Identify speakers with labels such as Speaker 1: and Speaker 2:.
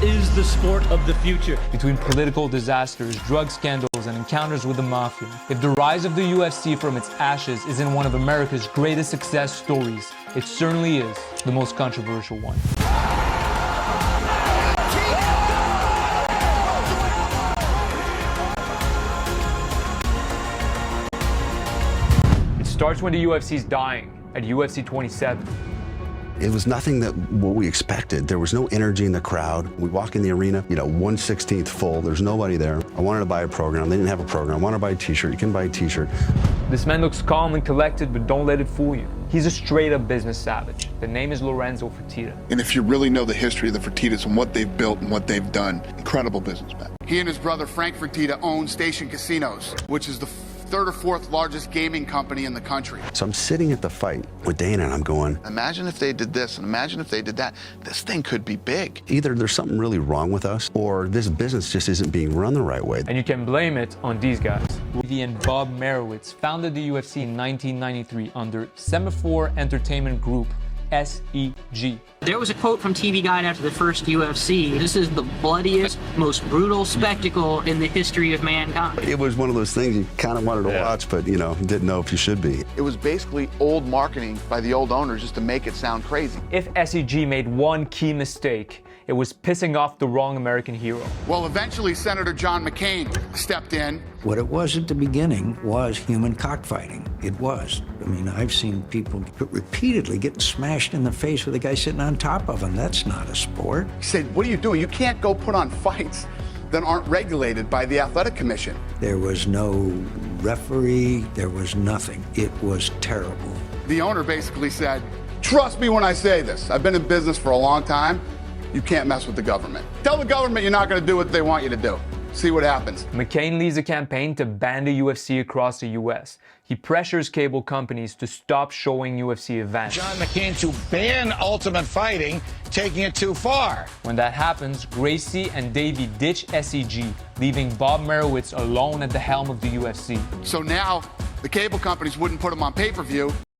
Speaker 1: is the sport of the future.
Speaker 2: Between political disasters, drug scandals, and encounters with the mafia, if the rise of the UFC from its ashes isn't one of America's greatest success stories, it certainly is the most controversial one. It starts when the UFC's dying at UFC 27.
Speaker 3: It was nothing that what we expected. There was no energy in the crowd. We walk in the arena, 1/16 full. There's nobody there. I wanted to buy a program. They didn't have a program. I want to buy a t-shirt. You can buy a t-shirt.
Speaker 2: This man looks calm and collected, but don't let it fool you. He's a straight-up business savage. The name is Lorenzo Fertitta.
Speaker 4: And if you really know the history of the Fertittas and what they've built and what they've done, incredible businessmen. He and his brother Frank Fertitta own Station Casinos, which is the third or fourth largest gaming company in the country.
Speaker 3: So I'm sitting at the fight with Dana and I'm going,
Speaker 4: Imagine if they did this and imagine if they did that. This thing could be big.
Speaker 3: either there's something really wrong with us or this business just isn't being run the right way.
Speaker 2: And you can blame it on these guys. He and Bob Merowitz founded the UFC in 1993 under Semaphore Entertainment Group, SEG.
Speaker 5: There was a quote from TV Guide after the first UFC. This is the bloodiest, most brutal spectacle in the history of mankind.
Speaker 3: It was one of those things you kind of wanted to watch, but didn't know if you should be.
Speaker 4: It was basically old marketing by the old owners just to make it sound crazy.
Speaker 2: If SEG made one key mistake, it was pissing off the wrong American hero.
Speaker 4: Well, eventually Senator John McCain stepped in.
Speaker 6: What it was at the beginning was human cockfighting. It was. I mean, I've seen people repeatedly getting smashed in the face with a guy sitting on top of them. That's not a sport.
Speaker 4: He said, what are you doing? You can't go put on fights that aren't regulated by the Athletic Commission.
Speaker 6: There was no referee. There was nothing. It was terrible.
Speaker 4: The owner basically said, trust me when I say this. I've been in business for a long time. You can't mess with the government. Tell the government you're not going to do what they want you to do. See what happens.
Speaker 2: McCain leads a campaign to ban the UFC across the US. He pressures cable companies to stop showing UFC events.
Speaker 7: John McCain to ban Ultimate Fighting, taking it too far.
Speaker 2: When that happens, Gracie and Davey ditch SEG, leaving Bob Merowitz alone at the helm of the UFC.
Speaker 4: So now the cable companies wouldn't put them on pay-per-view.